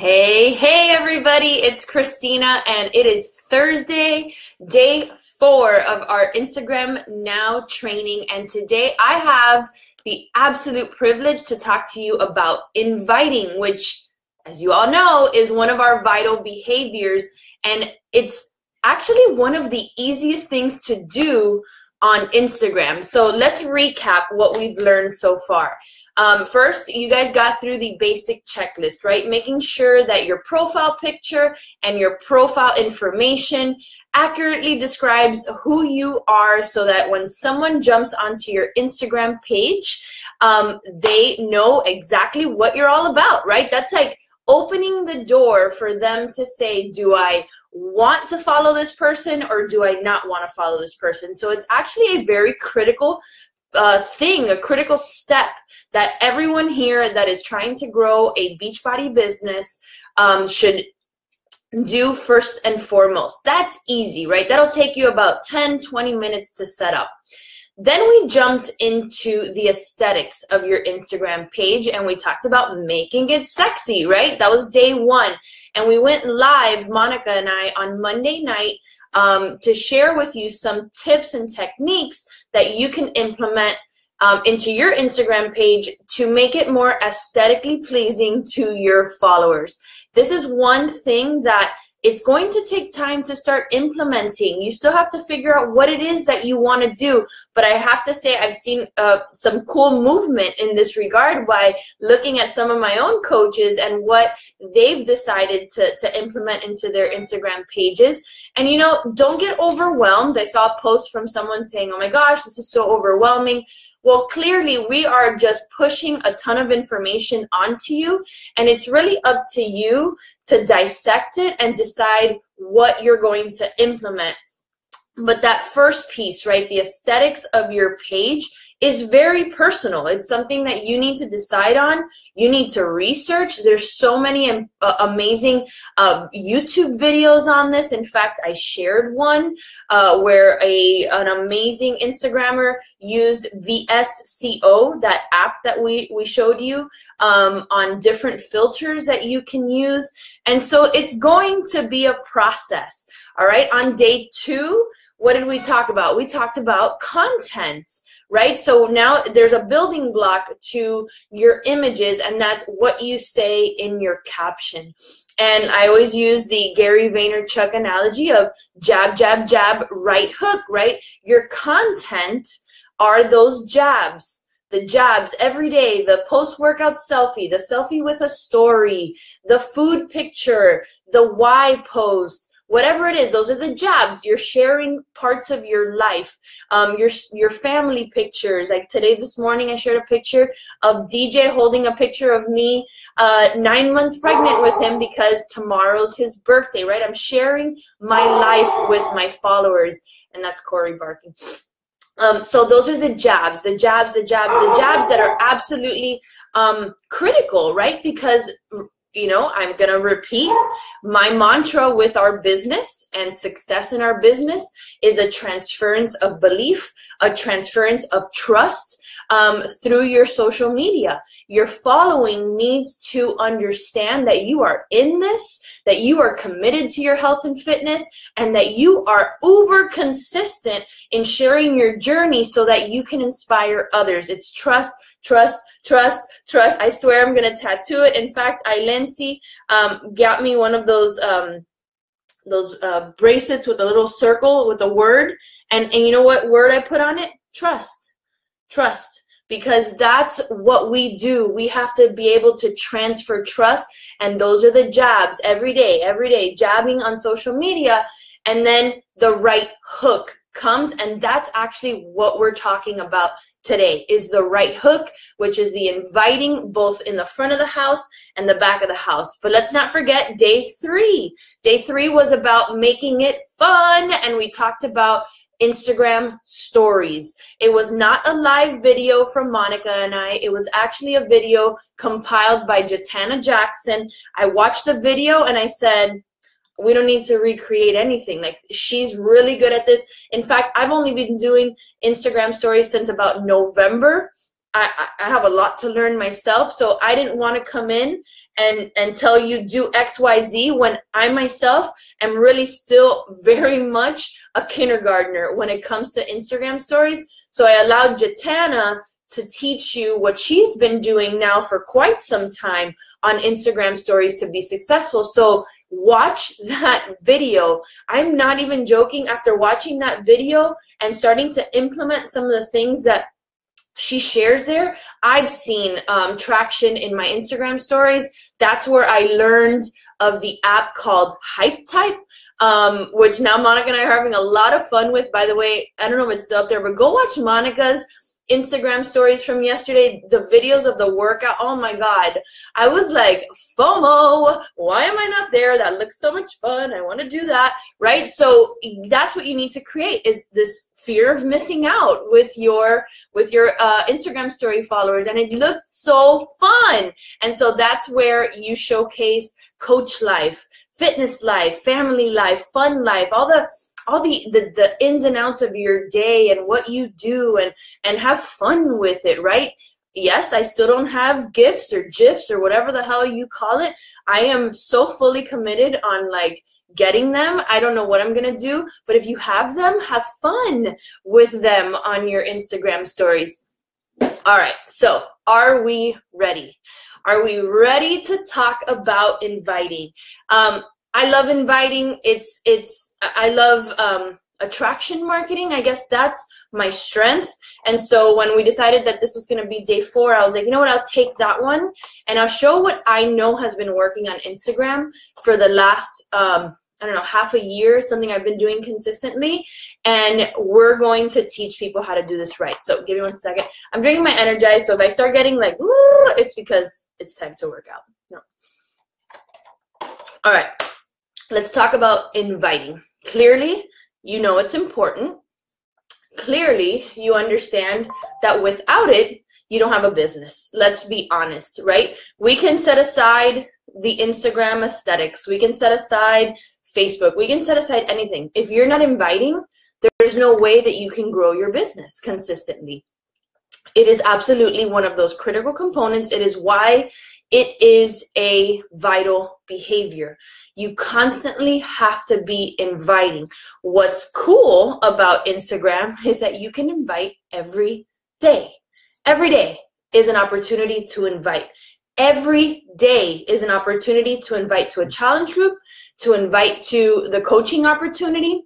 Hey everybody, it's Christina and it is Thursday, day 4 of our Instagram Now training, and today I have the absolute privilege to talk to you about inviting, which, as you all know, is one of our vital behaviors, and it's actually one of the easiest things to do on Instagram. So let's recap what we've learned so far. First, you guys got through the basic checklist, right? Making sure that your profile picture and your profile information accurately describes who you are so that when someone jumps onto your Instagram page, they know exactly what you're all about, right? That's like opening the door for them to say, do I want to follow this person or do I not want to follow this person? So it's actually a very critical a critical step that everyone here that is trying to grow a Beachbody business should do first and foremost. That's easy, right? That'll take you about 10-20 minutes to set up. Then we jumped into the aesthetics of your Instagram page and we talked about making it sexy, right? That was day 1. And we went live, Monica and I, on Monday night to share with you some tips and techniques that you can implement into your Instagram page to make it more aesthetically pleasing to your followers. This is one thing that it's going to take time to start implementing. You still have to figure out what it is that you want to do. But I have to say I've seen some cool movement in this regard by looking at some of my own coaches and what they've decided to implement into their Instagram pages. And, you know, don't get overwhelmed. I saw a post from someone saying, oh my gosh, this is so overwhelming. Well, clearly we are just pushing a ton of information onto you, and it's really up to you to dissect it and decide what you're going to implement. But that first piece, right, the aesthetics of your page is very personal. It's something that you need to decide on. You need to research. There's so many amazing YouTube videos on this. In fact, I shared one where an amazing Instagrammer used VSCO, that app that we showed you, on different filters that you can use. And so it's going to be a process. All right, on day 2, what did we talk about? We talked about content, right? So now there's a building block to your images, and that's what you say in your caption. And I always use the Gary Vaynerchuk analogy of jab, jab, jab, right hook, right? Your content are those jabs. The jabs every day, the post-workout selfie, the selfie with a story, the food picture, the why post, whatever it is, those are the jabs. You're sharing parts of your life, your family pictures. Like today, this morning, I shared a picture of DJ holding a picture of me 9 months pregnant with him because tomorrow's his birthday, right? I'm sharing my life with my followers, and that's Corey barking. So those are the jabs that are absolutely critical, right? Because, you know, I'm going to repeat my mantra with our business and success in our business is a transference of belief, a transference of trust through your social media. Your following needs to understand that you are in this, that you are committed to your health and fitness, and that you are uber consistent in sharing your journey so that you can inspire others. It's trust, trust, trust, trust. I swear I'm going to tattoo it. In fact, Ailensi got me one of those bracelets with a little circle with a word. And you know what word I put on it? Trust. Trust. Because that's what we do. We have to be able to transfer trust. And those are the jabs every day, jabbing on social media. And then the right hook comes, and that's actually what we're talking about today, is the right hook, which is the inviting both in the front of the house and the back of the house. But let's not forget day 3. Day 3 was about making it fun, and we talked about Instagram stories. It was not a live video from Monica and I. It was actually a video compiled by Jatana Jackson. I watched the video and I said, we don't need to recreate anything. Like, she's really good at this. In fact, I've only been doing Instagram stories since about November. I have a lot to learn myself, so I didn't want to come in and tell you do XYZ when I myself am really still very much a kindergartner when it comes to Instagram stories. So I allowed Jatana to teach you what she's been doing now for quite some time on Instagram stories to be successful. So watch that video. I'm not even joking. After watching that video and starting to implement some of the things that she shares there, I've seen traction in my Instagram stories. That's where I learned of the app called Hype Type, which now Monica and I are having a lot of fun with. By the way, I don't know if it's still up there, but go watch Monica's Instagram stories from yesterday, the videos of the workout. Oh my God. I was like, FOMO, why am I not there? That looks so much fun. I want to do that, right? So that's what you need to create, is this fear of missing out with your Instagram story followers. And it looked so fun. And so that's where you showcase coach life, fitness life, family life, fun life, all the ins and outs of your day and what you do, and have fun with it, right? Yes, I still don't have GIFs or GIFs or whatever the hell you call it. I am so fully committed on like getting them. I don't know what I'm gonna do, but if you have them, have fun with them on your Instagram stories. All right, so are we ready? Are we ready to talk about inviting? I love inviting. I love attraction marketing. I guess that's my strength. And so when we decided that this was going to be day 4, I was like, you know what, I'll take that one and I'll show what I know has been working on Instagram for the last, I don't know, half a year, something I've been doing consistently. And we're going to teach people how to do this right. So give me 1 second. I'm drinking my Energize. So if I start getting like, woo, it's because it's time to work out. No. All right. Let's talk about inviting. Clearly, you know it's important. Clearly, you understand that without it, you don't have a business. Let's be honest, right? We can set aside the Instagram aesthetics. We can set aside Facebook. We can set aside anything. If you're not inviting, there's no way that you can grow your business consistently. It is absolutely one of those critical components. It is why it is a vital behavior. You constantly have to be inviting. What's cool about Instagram is that you can invite every day. Every day is an opportunity to invite. Every day is an opportunity to invite to a challenge group, to invite to the coaching opportunity,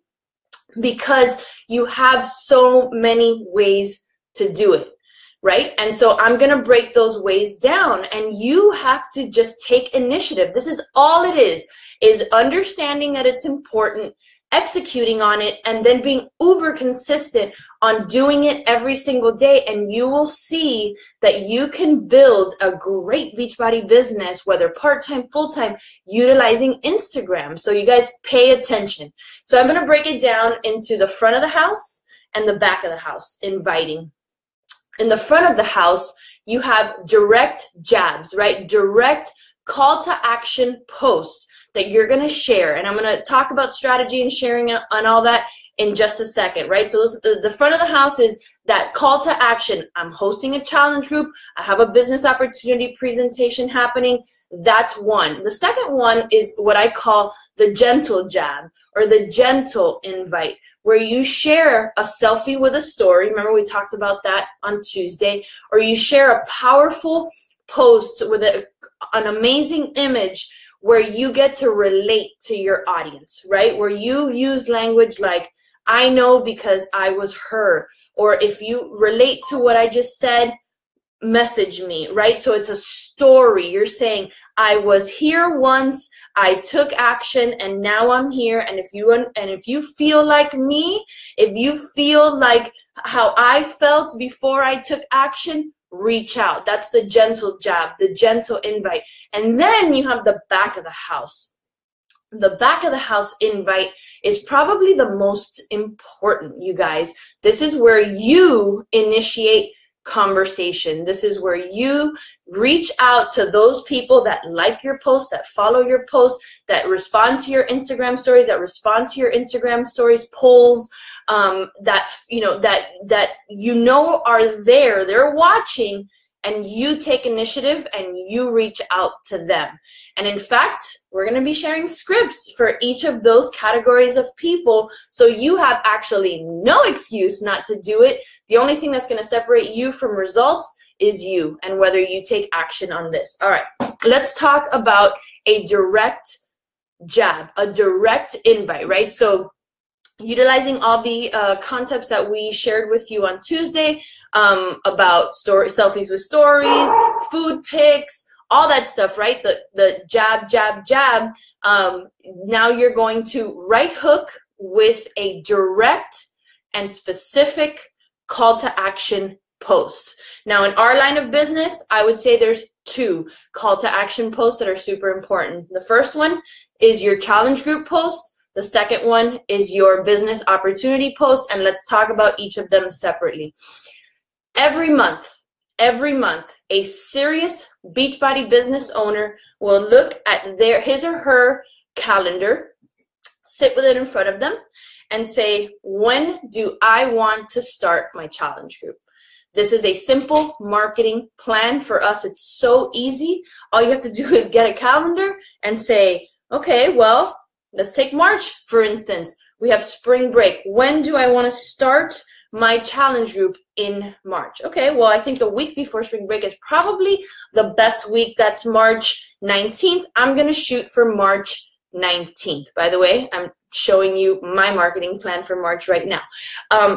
because you have so many ways to do it. Right? And so I'm going to break those ways down, and you have to just take initiative. This is all it is understanding that it's important, executing on it, and then being uber consistent on doing it every single day. And you will see that you can build a great Beachbody business, whether part-time, full-time, utilizing Instagram. So you guys pay attention. So I'm going to break it down into the front of the house and the back of the house, inviting. In the front of the house, you have direct jabs, right? Direct call to action posts that you're going to share. And I'm going to talk about strategy and sharing and all that in just a second, right? So the front of the house is that call to action. I'm hosting a challenge group. I have a business opportunity presentation happening. That's one. The second one is what I call the gentle jab, or the gentle invite, where you share a selfie with a story. Remember, we talked about that on Tuesday. Or you share a powerful post with an amazing image where you get to relate to your audience, right? Where you use language like, I know because I was her. Or if you relate to what I just said, message me, right? So it's a story. You're saying, I was here once, I took action, and now I'm here. And if you feel like me, if you feel like how I felt before I took action, reach out. That's the gentle jab, the gentle invite. And then you have the back of the house. The back of the house invite is probably the most important, you guys. This is where you initiate conversation. This is where you reach out to those people that like your post, that follow your post, that respond to your Instagram stories, polls, that are there, they're watching, and you take initiative and you reach out to them. And in fact, we're going to be sharing scripts for each of those categories of people, so you have actually no excuse not to do it. The only thing that's going to separate you from results is you and whether you take action on this. All right, let's talk about a direct jab, a direct invite, right? So utilizing all the concepts that we shared with you on Tuesday about selfies with stories, food pics, all that stuff, right? The jab, jab, jab. Now you're going to right hook with a direct and specific call to action posts. Now in our line of business, I would say there's two call to action posts that are super important. The first one is your challenge group post. The second one is your business opportunity post, and let's talk about each of them separately. Every month, a serious Beachbody business owner will look at his or her calendar, sit with it in front of them, and say, when do I want to start my challenge group? This is a simple marketing plan for us. It's so easy. All you have to do is get a calendar and say, okay, well, let's take March, for instance. We have spring break. When do I want to start my challenge group in March? Okay, well, I think the week before spring break is probably the best week. That's March 19th. I'm going to shoot for March 19th. By the way, I'm showing you my marketing plan for March right now.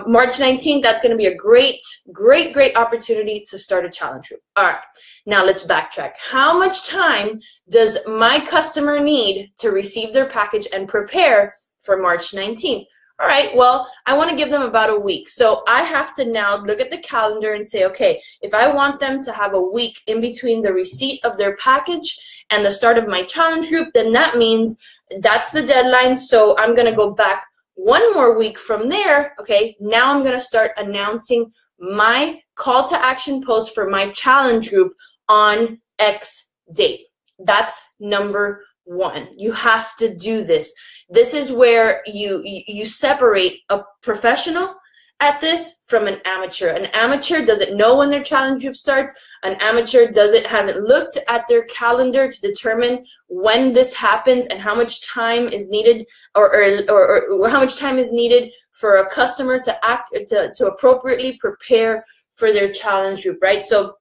March 19th, that's going to be a great opportunity to start a challenge group. All right, now let's backtrack. How much time does my customer need to receive their package and prepare for March 19th? All right, well, I want to give them about a week. So I have to now look at the calendar and say, okay, if I want them to have a week in between the receipt of their package and the start of my challenge group, then that means that's the deadline. So I'm going to go back one more week from there. Okay, now I'm going to start announcing my call to action post for my challenge group on X date. That's number one. You have to do this. This is where you separate a professional at this from an amateur. An amateur doesn't know when their challenge group starts. An amateur hasn't looked at their calendar to determine when this happens and how much time is needed, or how much time is needed for a customer to appropriately prepare for their challenge group, right? So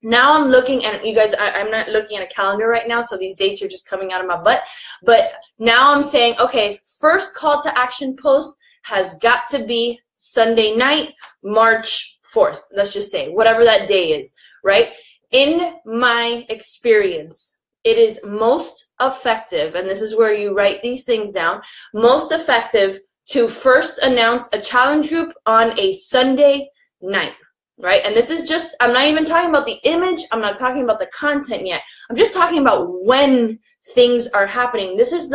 now I'm looking, and you guys, I'm not looking at a calendar right now, so these dates are just coming out of my butt. But now I'm saying, okay, first call to action post has got to be Sunday night, March 4th. Let's just say, whatever that day is, right? In my experience, it is most effective, and this is where you write these things down, most effective to first announce a challenge group on a Sunday night. Right? And this is just, I'm not even talking about the image. I'm not talking about the content yet. I'm just talking about when things are happening. This is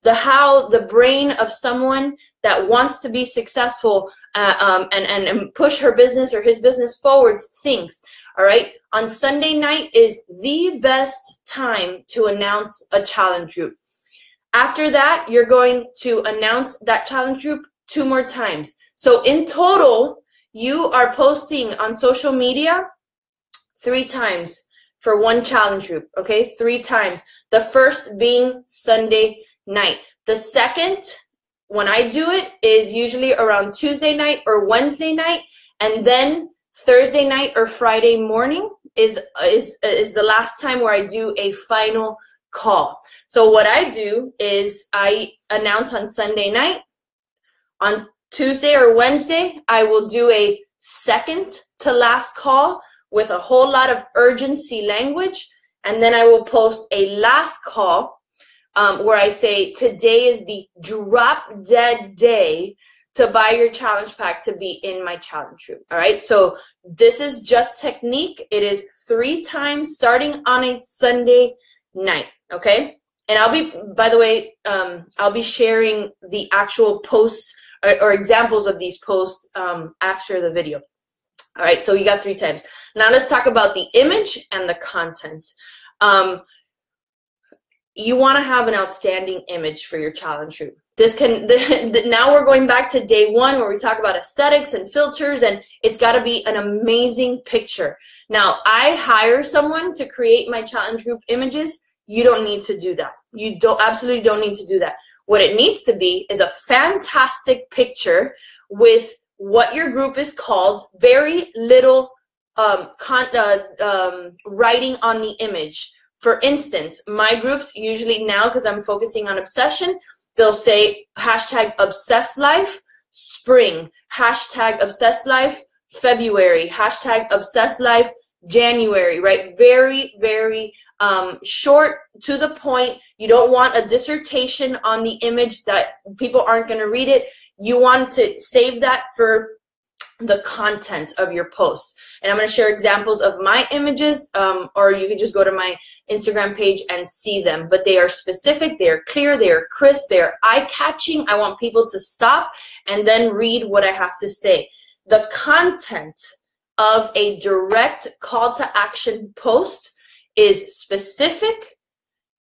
how the brain of someone that wants to be successful and push her business or his business forward thinks. All right? On Sunday night is the best time to announce a challenge group. After that, you're going to announce that challenge group 2 more times. So in total, you are posting on social media 3 times for one challenge group, okay? 3 times. The first being Sunday night. The second, when I do it, is usually around Tuesday night or Wednesday night, and then Thursday night or Friday morning is the last time where I do a final call. So what I do is I announce on Sunday night. On Tuesday or Wednesday, I will do a second to last call with a whole lot of urgency language, and then I will post a last call where I say, today is the drop dead day to buy your challenge pack to be in my challenge group. All right, so this is just technique. It is 3 times starting on a Sunday night, okay? And I'll be, by the way, I'll be sharing the actual posts or examples of these posts after the video. All right, so you got 3 times. Now let's talk about the image and the content. You want to have an outstanding image for your challenge group. This can, now we're going back to day 1 where we talk about aesthetics and filters, and it's got to be an amazing picture. Now, I hire someone to create my challenge group images. You don't need to do that. You absolutely don't need to do that. What it needs to be is a fantastic picture with what your group is called, very little writing on the image. For instance, my groups usually now, because I'm focusing on obsession, they'll say hashtag obsessed life spring, hashtag obsessed life February, hashtag obsessed life January, right? Very, very short, to the point. You don't want a dissertation on the image that people aren't going to read it. You want to save that for the content of your post. And I'm going to share examples of my images, or you can just go to my Instagram page and see them. But they are specific, they are clear, they are crisp, they are eye-catching. I want people to stop and then read what I have to say. The content of a direct call to action post is specific,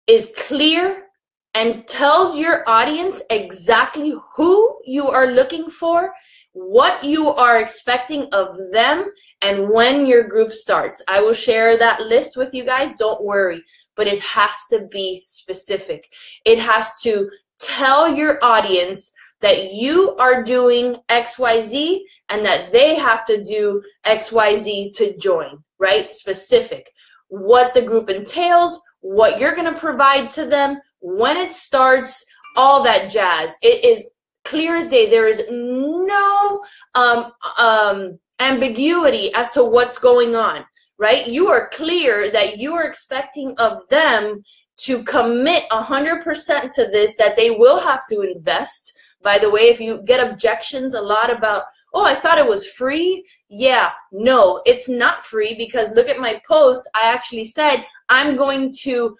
is clear, and tells your audience exactly who you are looking for, what you are expecting of them, and when your group starts. I will share that list with you guys, don't worry, but it has to be specific. It has to tell your audience that you are doing XYZ and that they have to do XYZ to join, right? Specific. What the group entails, what you're going to provide to them, when it starts, all that jazz. It is clear as day. There is no ambiguity as to what's going on, right? You are clear that you are expecting of them to commit 100% to this, that they will have to invest. By the way, if you get objections a lot about, oh, I thought it was free. Yeah, no, it's not free, because look at my post. I actually said I'm going to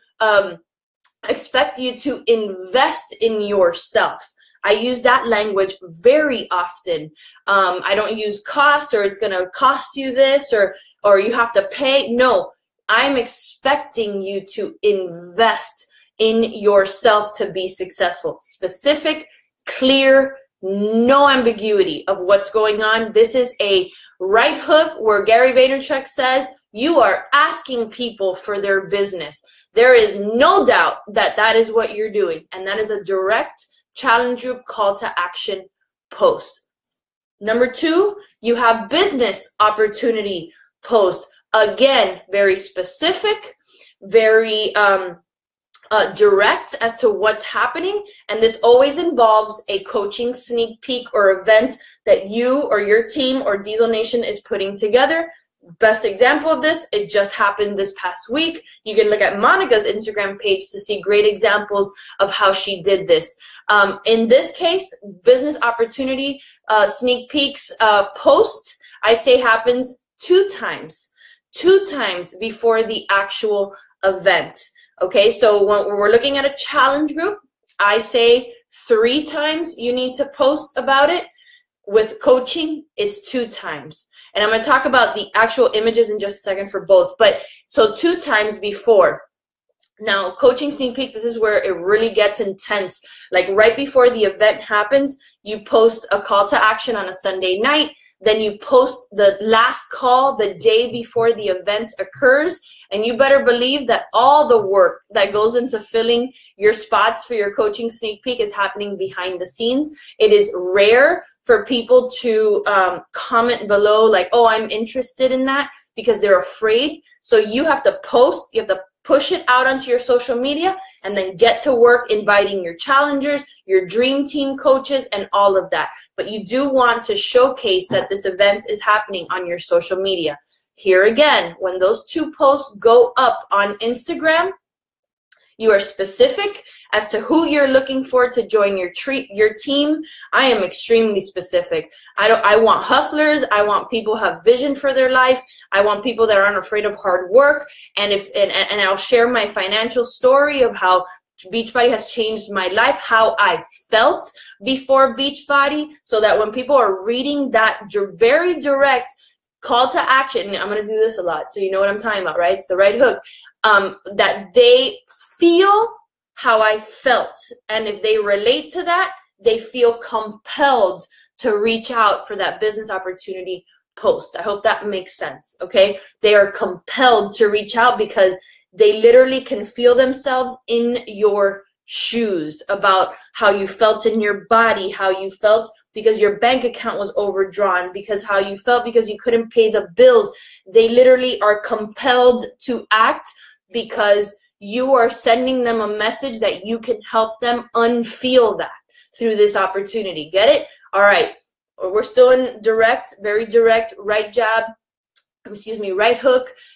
expect you to invest in yourself. I use that language very often. I don't use cost, or it's going to cost you this, or you have to pay. No, I'm expecting you to invest in yourself to be successful. Specific, clear, no ambiguity of what's going on. This is a right hook where Gary Vaynerchuk says you are asking people for their business. There is no doubt that that is what you're doing, and that is a direct challenge group call to action post. Number 2, you have business opportunity post. Again, very specific, very direct as to what's happening, and this always involves a coaching sneak peek or event that you or your team or Diesel Nation is putting together. Best example of this, it just happened this past week. You can look at Monica's Instagram page to see great examples of how she did this. In this case, business opportunity sneak peeks post, I say, happens 2 times before the actual event. Okay, so when we're looking at a challenge group, I say 3 times you need to post about it. With coaching, it's 2 times. And I'm going to talk about the actual images in just a second for both. But so 2 times before. Now, coaching sneak peeks, this is where it really gets intense. Like right before the event happens, you post a call to action on a Sunday night. Then you post the last call the day before the event occurs. And you better believe that all the work that goes into filling your spots for your coaching sneak peek is happening behind the scenes. It is rare for people to comment below like, oh, I'm interested in that, because they're afraid. So you have to post, you have to push it out onto your social media, and then get to work inviting your challengers, your dream team coaches, and all of that. But you do want to showcase that this event is happening on your social media. Here again, when those 2 posts go up on Instagram, you are specific as to who you're looking for to join your team. I am extremely specific. I want hustlers. I want people who have vision for their life. I want people that aren't afraid of hard work. And I'll share my financial story of how Beachbody has changed my life, how I felt before Beachbody, so that when people are reading that very direct call to action. I'm going to do this a lot, so you know what I'm talking about, right? It's the right hook. That they feel how I felt. And if they relate to that, they feel compelled to reach out for that business opportunity post. I hope that makes sense, okay? They are compelled to reach out because they literally can feel themselves in your shoes about how you felt in your body, how you felt because your bank account was overdrawn, because how you felt because you couldn't pay the bills. They literally are compelled to act because you are sending them a message that you can help them unfeel that through this opportunity. Get it? All right. We're still in direct, very direct, right hook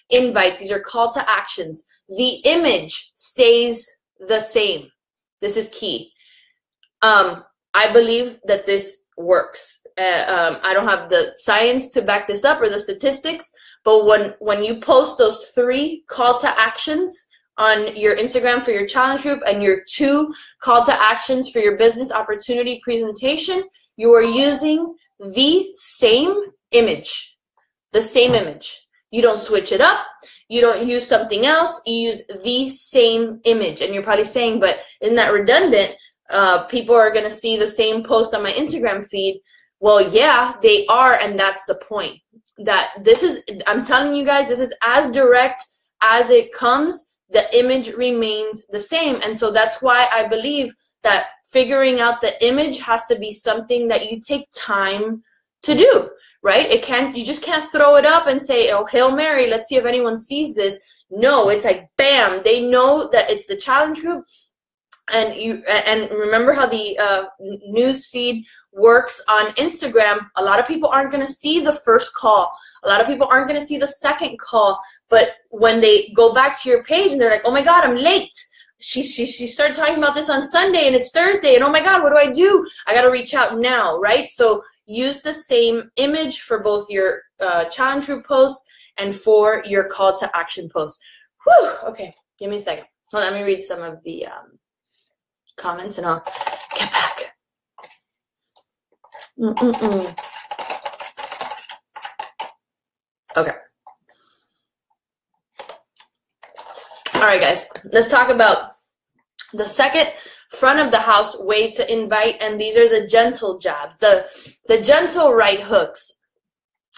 invites. These are call to actions. The image stays the same. This is key. I believe that this works. I don't have the science to back this up or the statistics, but when you post those 3 call to actions on your Instagram for your challenge group and your 2 call to actions for your business opportunity presentation, you are using the same image. The same image. You don't switch it up. You don't use something else. You use the same image. And you're probably saying, but isn't that redundant? People are going to see the same post on my Instagram feed. Well, yeah, they are. And that's the point. That this is, I'm telling you guys, this is as direct as it comes. The image remains the same. And so that's why I believe that figuring out the image has to be something that you take time to do, right? You just can't throw it up and say, oh, Hail Mary, let's see if anyone sees this. No, it's like, bam, they know that it's the challenge group. And remember how the news feed works on Instagram. A lot of people aren't going to see the first call. A lot of people aren't going to see the second call. But when they go back to your page and they're like, oh my God, I'm late. She started talking about this on Sunday and it's Thursday. And oh my God, what do? I got to reach out now, right? So use the same image for both your challenge group posts and for your call to action posts. Whew, okay, give me a second. Hold on, let me read some of the comments and I'll get back. Okay. All right, guys, let's talk about the second front of the house way to invite, and these are the gentle jabs, the gentle right hooks,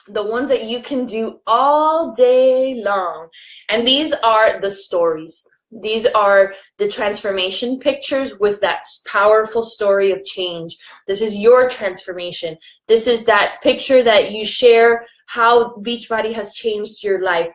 the ones that you can do all day long. And these are the stories. These are the transformation pictures with that powerful story of change. This is your transformation. This is that picture that you share how Beachbody has changed your life,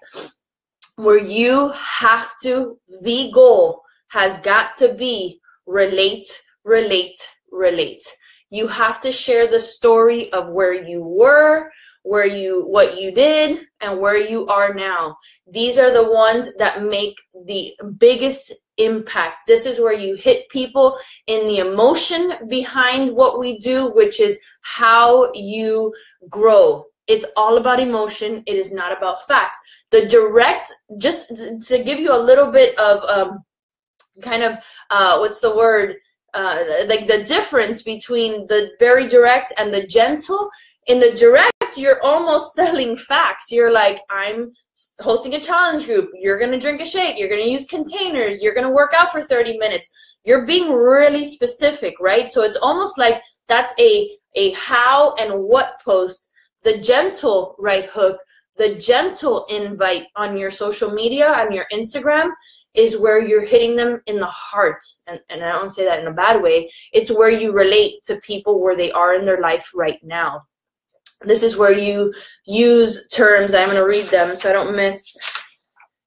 where you have to, the goal has got to be relate, relate, relate. You have to share the story of where you were, what you did, and where you are now. These are the ones that make the biggest impact. This is where you hit people in the emotion behind what we do, which is how you grow. It's all about emotion. It is not about facts. The direct, just to give you a little bit of what's the word? Like the difference between the very direct and the gentle. In the direct, you're almost selling facts. You're like, I'm hosting a challenge group. You're going to drink a shake. You're going to use containers. You're going to work out for 30 minutes. You're being really specific, right? So it's almost like that's a how and what post. The gentle right hook, the gentle invite on your social media, on your Instagram, is where you're hitting them in the heart. And I don't say that in a bad way. It's where you relate to people where they are in their life right now. This is where you use terms. I'm going to read them so I don't miss.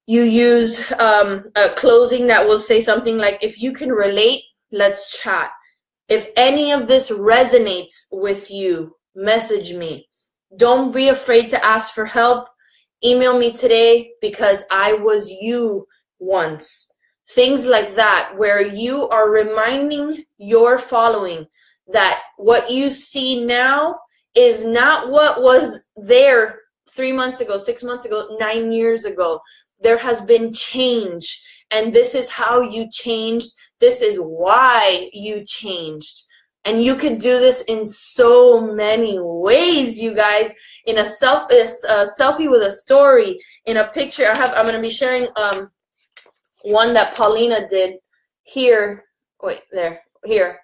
You use a closing that will say something like, if you can relate, let's chat. If any of this resonates with you, message me. Don't be afraid to ask for help. Email me today because I was you once. Things like that, where you are reminding your following that what you see now is not what was there 3 months ago, 6 months ago, 9 years ago. There has been change, and this is how you changed. This is why you changed. And you could do this in so many ways, you guys. In a selfie with a story, in a picture. I'm going to be sharing one that Paulina did here. Wait, there, here.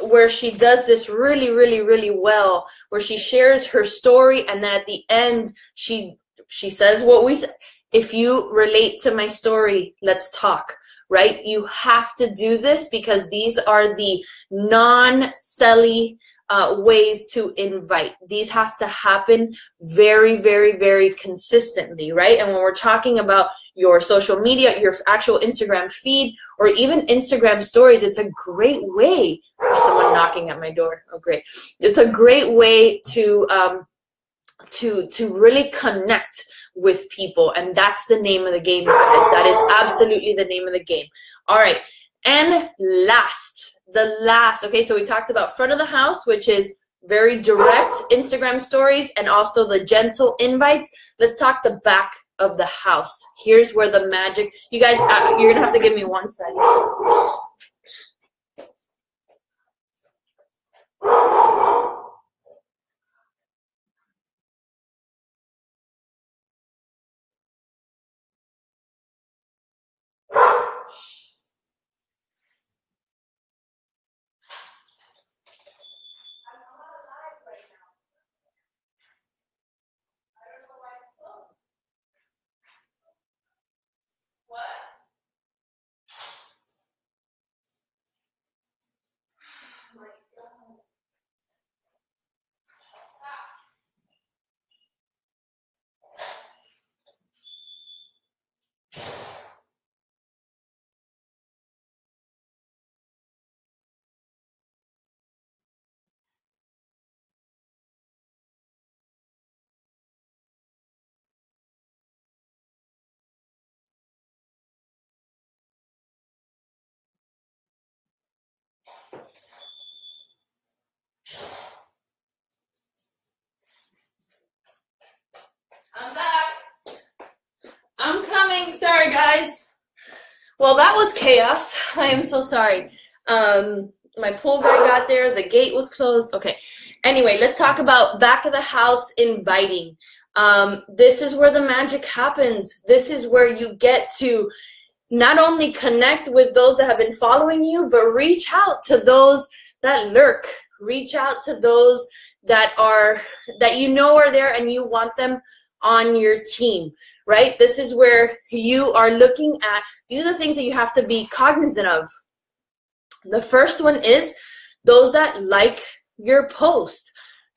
Where she does this really, really, really well, where she shares her story, and then at the end, she says what we said. If you relate to my story, let's talk, right? You have to do this because these are the non-selly ways to invite. These have to happen very, very, very consistently, right? And when we're talking about your social media, your actual Instagram feed, or even Instagram stories, it's a great way. There's someone knocking at my door. Oh, great. It's a great way to really connect with people, and that's the name of the game, guys. That is absolutely the name of the game. All right, and the last, okay, so we talked about front of the house, which is very direct Instagram stories, and also the gentle invites. Let's talk the back of the house. Here's where the magic, you guys, you're gonna have to give me 1 second. I'm back. I'm coming. Sorry, guys. Well, that was chaos. I am so sorry. My pool guy got there. The gate was closed. Okay. Anyway, let's talk about back of the house inviting. This is where the magic happens. This is where you get to not only connect with those that have been following you, but reach out to those that lurk. Reach out to those that you know are there and you want them on your team, right? This is where you are looking at, these are the things that you have to be cognizant of. The first one is those that like your post,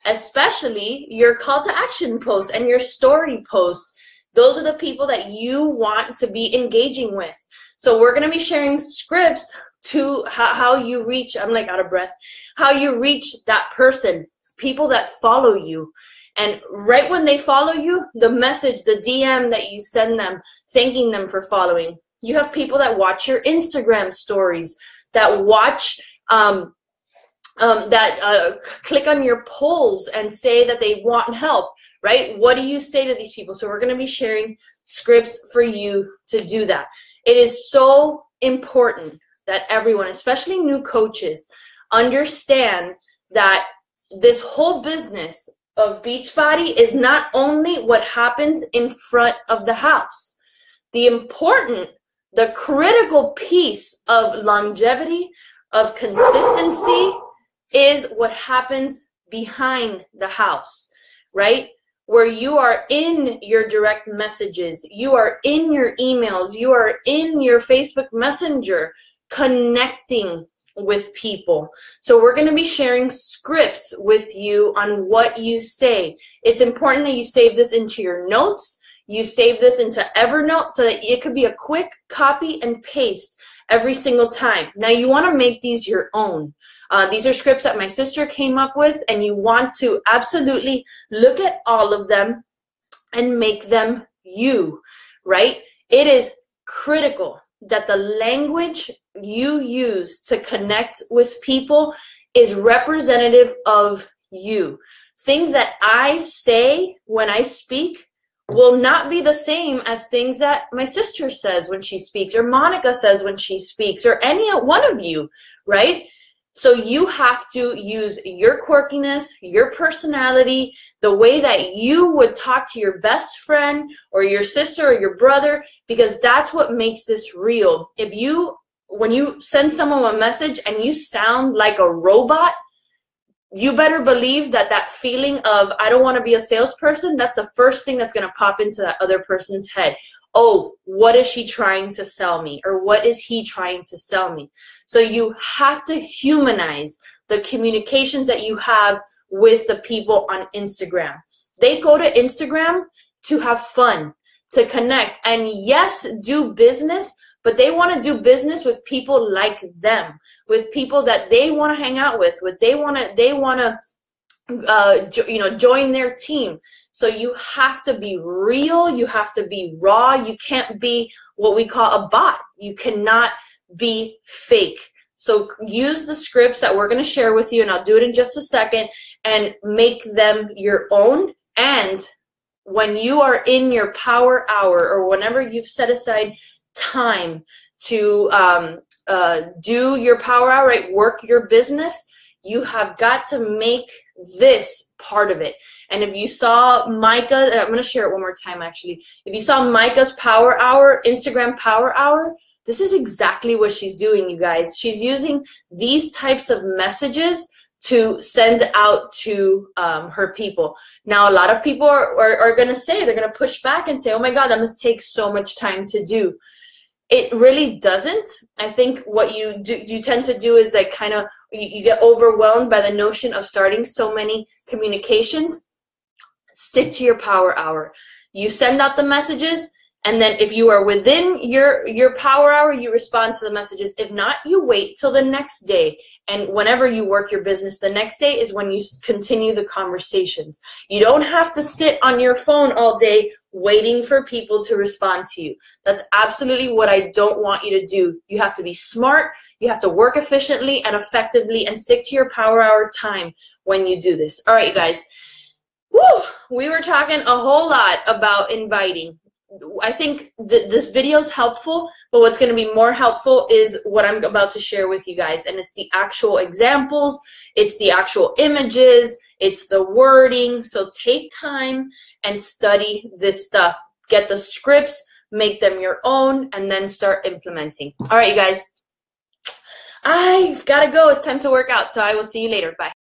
especially your call to action post and your story post. Those are the people that you want to be engaging with. So we're going to be sharing scripts to how you reach, I'm like out of breath, how you reach that person, people that follow you. And right when they follow you, the message, the DM that you send them, thanking them for following. You have people that watch your Instagram stories, that watch, click on your polls and say that they want help, right? What do you say to these people? So we're going to be sharing scripts for you to do that. It is so important that everyone, especially new coaches, understand that this whole business of Beachbody is not only what happens in front of the house. The critical piece of longevity, of consistency, is what happens behind the house, right? Where you are in your direct messages, you are in your emails, you are in your Facebook Messenger, connecting with people. So we're going to be sharing scripts with you on what you say. It's important that you save this into your notes. You save this into Evernote so that it could be a quick copy and paste every single time. Now you want to make these your own. These are scripts that my sister came up with, and you want to absolutely look at all of them and make them you, right? It is critical that the language you use to connect with people is representative of you. Things that I say when I speak will not be the same as things that my sister says when she speaks, or Monica says when she speaks, or any one of you, right? So you have to use your quirkiness, your personality, the way that you would talk to your best friend or your sister or your brother, because that's what makes this real. When you send someone a message and you sound like a robot, you better believe that that feeling of, I don't want to be a salesperson, that's the first thing that's going to pop into that other person's head. Oh, what is she trying to sell me? Or what is he trying to sell me? So you have to humanize the communications that you have with the people on Instagram. They go to Instagram to have fun, to connect, and yes, do business, but they want to do business with people like them, with people that they want to hang out with they want to join their team. So you have to be real, you have to be raw, you can't be what we call a bot. You cannot be fake. So use the scripts that we're going to share with you, and I'll do it in just a second, and make them your own. And when you are in your power hour, or whenever you've set aside time to do your power hour, right, work your business, you have got to make this part of it. And if you saw Micah, I'm going to share it one more time actually. If you saw Micah's power hour, Instagram power hour, this is exactly what she's doing, you guys. She's using these types of messages to send out to her people. Now, a lot of people are going to say, they're going to push back and say, oh my God, that must take so much time to do. It really doesn't. I think what you tend to do is like kind of, you get overwhelmed by the notion of starting so many communications. Stick to your power hour. You send out the messages, and then if you are within your power hour, you respond to the messages. If not, you wait till the next day. And whenever you work your business, the next day is when you continue the conversations. You don't have to sit on your phone all day waiting for people to respond to you. That's absolutely what I don't want you to do. You have to be smart. You have to work efficiently and effectively, and stick to your power hour time when you do this. All right, you guys. Woo! We were talking a whole lot about inviting. I think this video is helpful, but what's going to be more helpful is what I'm about to share with you guys. And it's the actual examples, it's the actual images, it's the wording. So take time and study this stuff. Get the scripts, make them your own, and then start implementing. All right, you guys. I've got to go. It's time to work out. So I will see you later. Bye.